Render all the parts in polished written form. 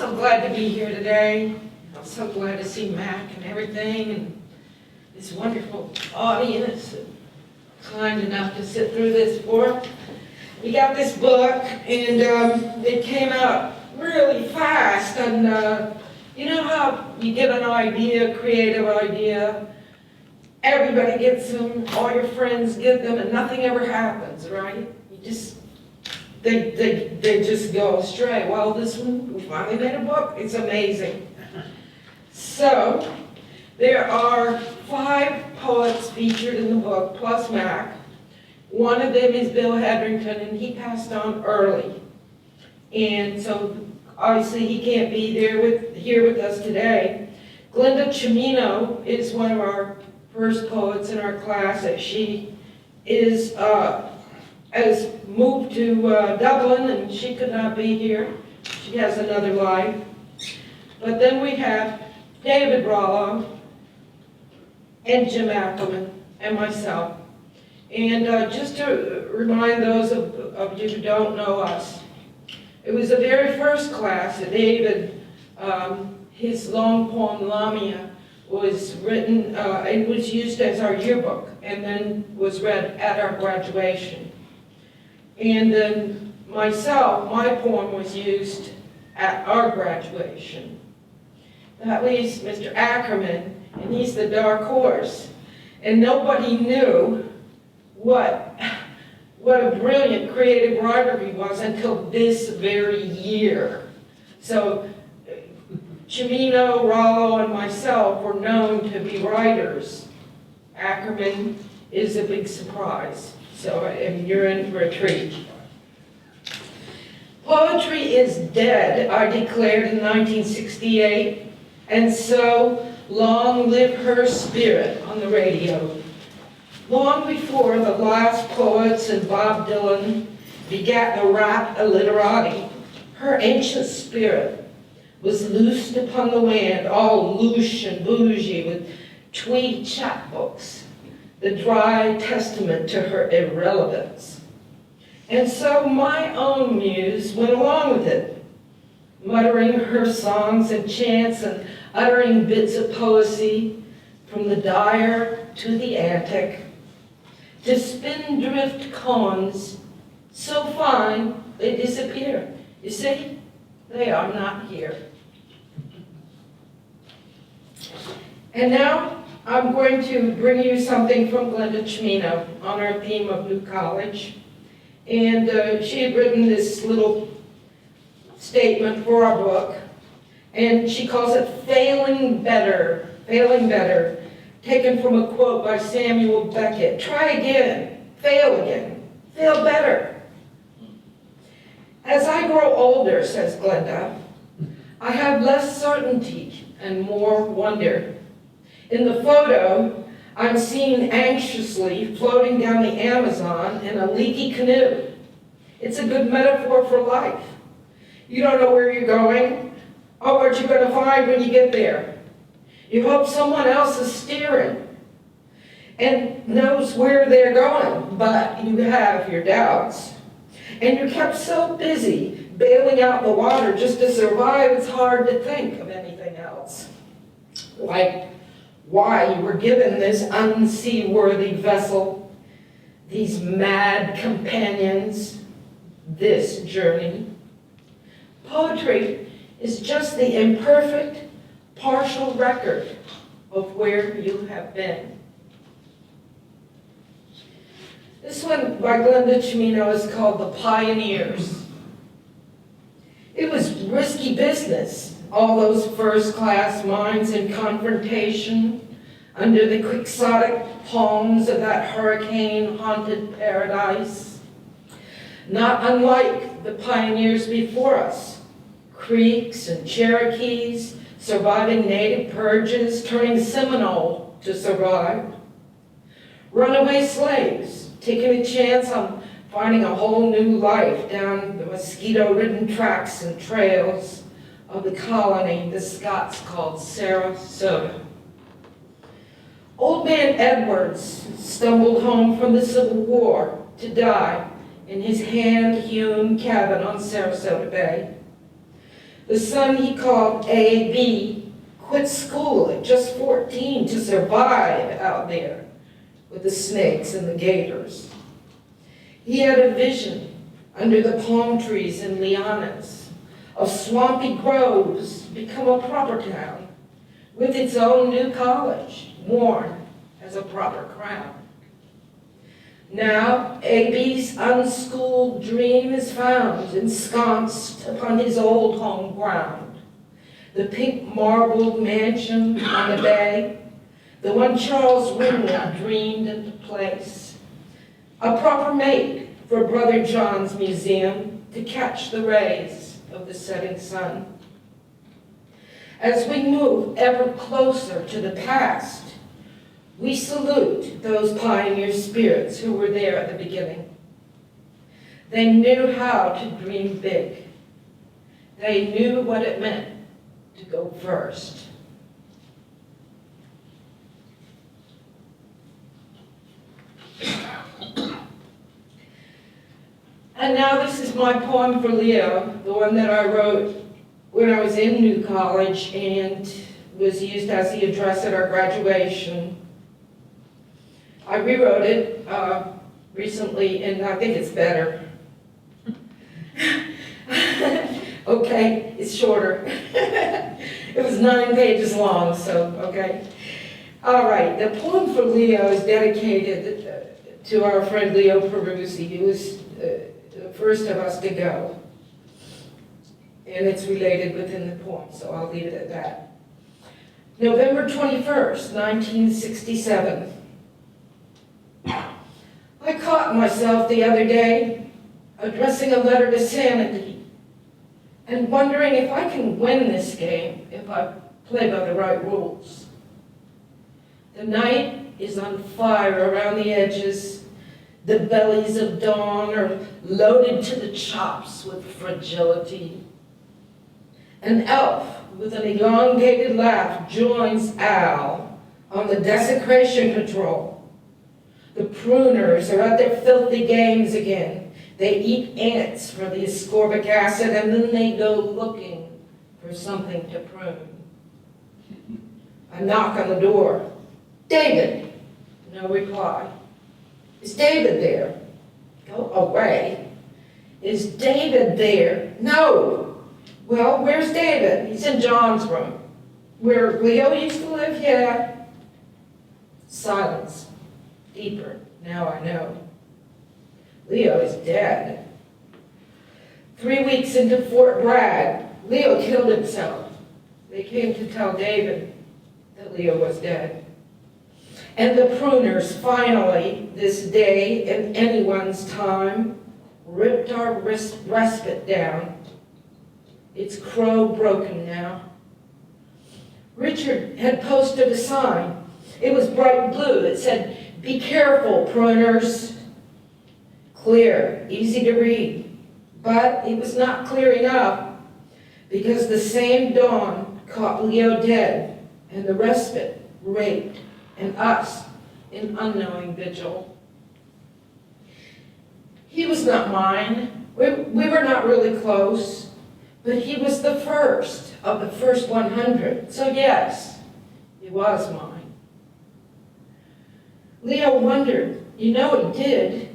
so glad to be here today. I'm so glad to see Mac and everything, and this wonderful audience, kind enough to sit through this for. We got this book, and it came out really fast, and you know how you get an idea, creative idea, everybody gets them, all your friends get them, and nothing ever happens, right? You just, they just go astray. Well, this one, we finally made a book. It's amazing. So, there are 5 poets featured in the book, plus Mac. One of them is Bill Hedrington, and he passed on early. And so, obviously, he can't be here with us today. Glenda Cimino is one of our first poets in our class. She is has moved to Dublin, and she could not be here. She has another life. But then we have David Rollo and Jim Ackerman and myself. And just to remind those of you who don't know us, it was the very first class that David, his long poem Lamia, was written and was used as our yearbook, and then was read at our graduation. And then myself, my poem was used at our graduation. That leaves Mr. Ackerman, and he's the dark horse. And nobody knew what a brilliant creative writer he was until this very year. So Cimino, Rollo, and myself were known to be writers. Ackerman is a big surprise. So and you're in for a treat. Poetry is dead, I declared in 1968, and so long live her spirit on the radio. Long before the last poets and Bob Dylan begat the rap illiterati, her ancient spirit was loosed upon the land, all louche and bougie with tweed chapbooks, the dry testament to her irrelevance. And so my own muse went along with it, muttering her songs and chants and uttering bits of poesy from the dire to the antic, to spindrift koans so fine they disappear. You see, they are not here. And now I'm going to bring you something from Glenda Cimino on our theme of New College. And she had written this little statement for our book, and she calls it Failing Better, taken from a quote by Samuel Beckett. Try again, fail better. As I grow older, says Glenda, I have less certainty and more wonder. In the photo, I'm seen anxiously floating down the Amazon in a leaky canoe. It's a good metaphor for life. You don't know where you're going or what you're going to find when you get there. You hope someone else is steering and knows where they're going, but you have your doubts. And you're kept so busy bailing out the water just to survive, it's hard to think of anything else. Like why you were given this unseaworthy vessel, these mad companions, this journey. Poetry is just the imperfect, partial record of where you have been. This one by Glenda Cimino is called The Pioneers. It was risky business, all those first-class minds in confrontation under the quixotic palms of that hurricane-haunted paradise. Not unlike the pioneers before us, Creeks and Cherokees, surviving native purges, turning Seminole to survive. Runaway slaves, taking a chance on finding a whole new life down the mosquito-ridden tracks and trails of the colony the Scots called Sarasota. Old man Edwards stumbled home from the Civil War to die in his hand-hewn cabin on Sarasota Bay. The son he called A.B. quit school at just 14 to survive out there with the snakes and the gators. He had a vision under the palm trees in lianas of swampy groves become a proper town with its own new college, worn as a proper crown. Now, A.B.'s unschooled dream is found ensconced upon his old home ground. The pink marbled mansion on the bay, the one Charles Winwood dreamed into place. A proper mate for Brother John's museum to catch the rays of the setting sun. As we move ever closer to the past, we salute those pioneer spirits who were there at the beginning. They knew how to dream big. They knew what it meant to go first. And now this is my poem for Leo, the one that I wrote when I was in New College and was used as the address at our graduation. I rewrote it recently, and I think it's better. Okay, it's shorter. It was 9 pages long, so okay. All right, the poem for Leo is dedicated to our friend Leo Peruzzi, who was the first of us to go. And it's related within the poem, so I'll leave it at that. November 21st, 1967. I caught myself the other day addressing a letter to sanity and wondering if I can win this game if I play by the right rules. The night is on fire around the edges. The bellies of dawn are loaded to the chops with fragility. An elf with an elongated laugh joins Al on the desecration patrol. The pruners are at their filthy games again. They eat ants for the ascorbic acid, and then they go looking for something to prune. A knock on the door. David. No reply. Is David there? Go away. Is David there? No. Well, where's David? He's in John's room. Where Leo used to live? Yeah. Silence. Deeper. Now I know. Leo is dead. 3 weeks into Fort Bragg, Leo killed himself. They came to tell David that Leo was dead. And the pruners finally, this day in anyone's time, ripped our respite down. It's crow broken now. Richard had posted a sign. It was bright blue. It said, "Be careful, pruners." Clear, easy to read. But it was not clear enough because the same dawn caught Leo dead and the respite raped and us in unknowing vigil. He was not mine. We were not really close, but he was the first of the first 100. So yes, he was mine. Leo wondered, you know he did.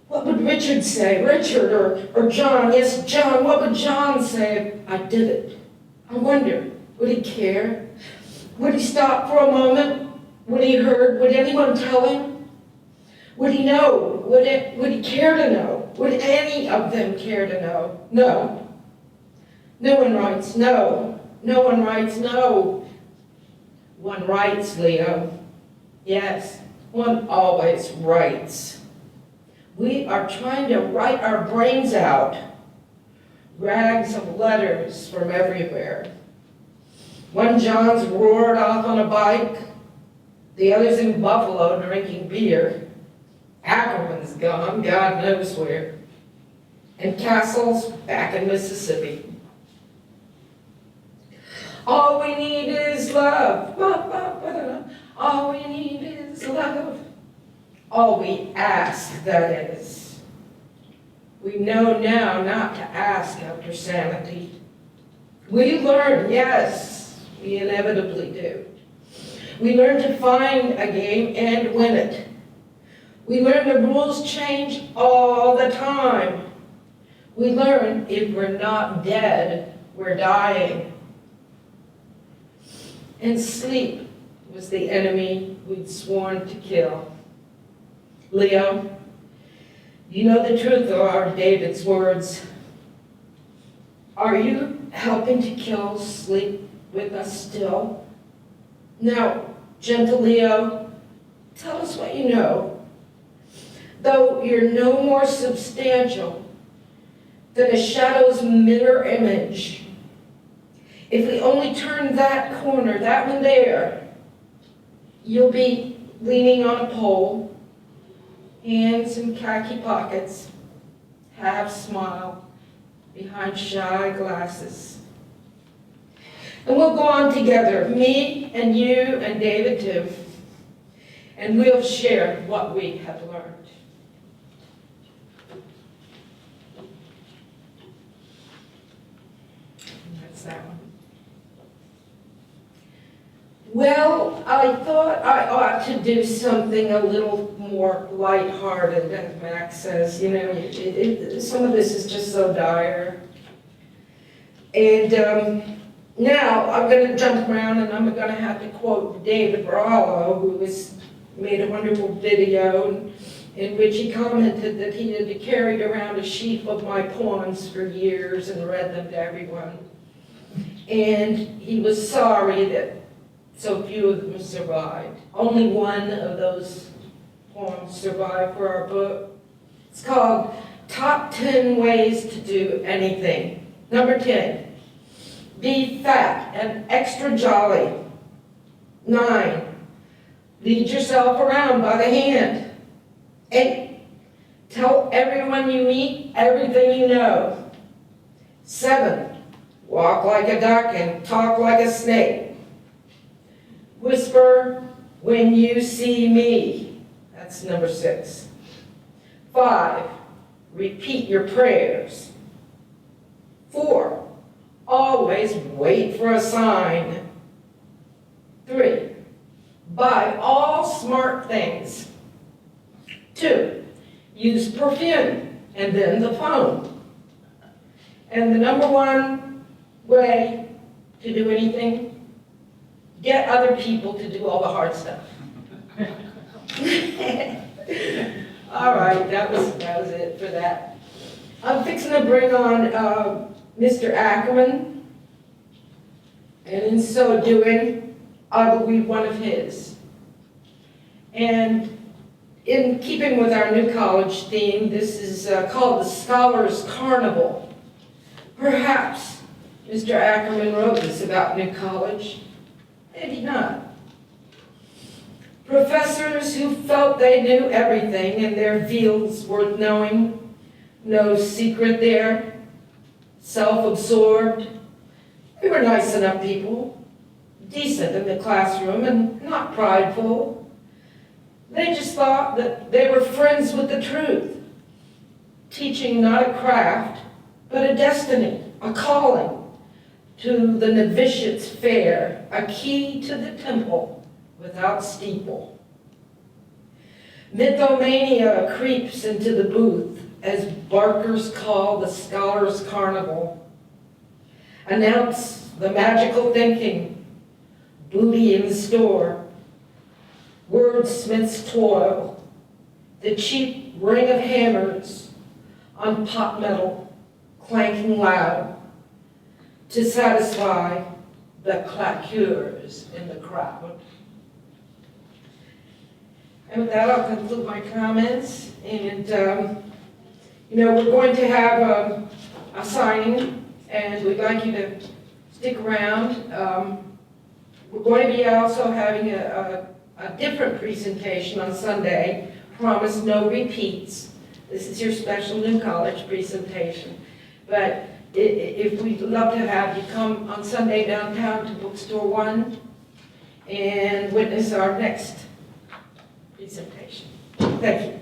What would Richard say? Richard or John? Yes, John. What would John say if I did it? I wonder, would he care? Would he stop for a moment? Would he heard? Would anyone tell him? Would he know? Would he care to know? Would any of them care to know? No. No one writes no. No one writes no. One writes, Leo. Yes, one always writes. We are trying to write our brains out. Rags of letters from everywhere. One John's roared off on a bike. The other's in Buffalo drinking beer. Ackerman's gone, God knows where. And Castle's back in Mississippi. All we need is love. All we need is love. All we ask, that is. We know now not to ask after sanity. We learn, yes, we inevitably do. We learn to find a game and win it. We learn the rules change all the time. We learn if we're not dead, we're dying. And sleep was the enemy we'd sworn to kill. Leo, you know the truth of our David's words. Are you helping to kill sleep with us still? Now, gentle Leo, tell us what you know. Though you're no more substantial than a shadow's mirror image, if we only turn that corner, that one there, you'll be leaning on a pole, hands in khaki pockets, half smile behind shy glasses. And we'll go on together, me and you and David too, and we'll share what we have learned. And that's that one. Well, I thought I ought to do something a little more lighthearted, as Max says. You know, some of this is just so dire. And now I'm going to jump around and I'm going to have to quote David Barallo, who has made a wonderful video in which he commented that he had carried around a sheaf of my poems for years and read them to everyone. And he was sorry that so few of them survived. Only one of those poems survived for our book. It's called Top 10 Ways to Do Anything. Number 10, be fat and extra jolly. 9, lead yourself around by the hand. 8, tell everyone you meet everything you know. 7, walk like a duck and talk like a snake. Whisper when you see me. That's number 6. 5, repeat your prayers. 4, always wait for a sign. 3, buy all smart things. 2, use perfume and then the phone. And the number 1 way to do anything, get other people to do all the hard stuff. All right, that was it for that. I'm fixing to bring on Mr. Ackerman, and in so doing, I will read one of his. And in keeping with our New College theme, this is called the Scholars Carnival. Perhaps Mr. Ackerman wrote this about New College. Maybe not. Professors who felt they knew everything and their fields worth knowing, no secret there, self-absorbed. They were nice enough people, decent in the classroom and not prideful. They just thought that they were friends with the truth, teaching not a craft, but a destiny, a calling. To the novitiate's fair, a key to the temple without steeple. Mythomania creeps into the booth as barkers call the Scholars Carnival. Announce the magical thinking, booty in the store, wordsmiths toil, the cheap ring of hammers on pot metal clanking loud, to satisfy the claqueurs in the crowd. And with that, I'll conclude my comments. And, you know, we're going to have a signing, and we'd like you to stick around. We're going to be also having a different presentation on Sunday. Promise no repeats. This is your special New College presentation. But if we'd love to have you come on Sunday downtown to Bookstore 1 and witness our next presentation. Thank you.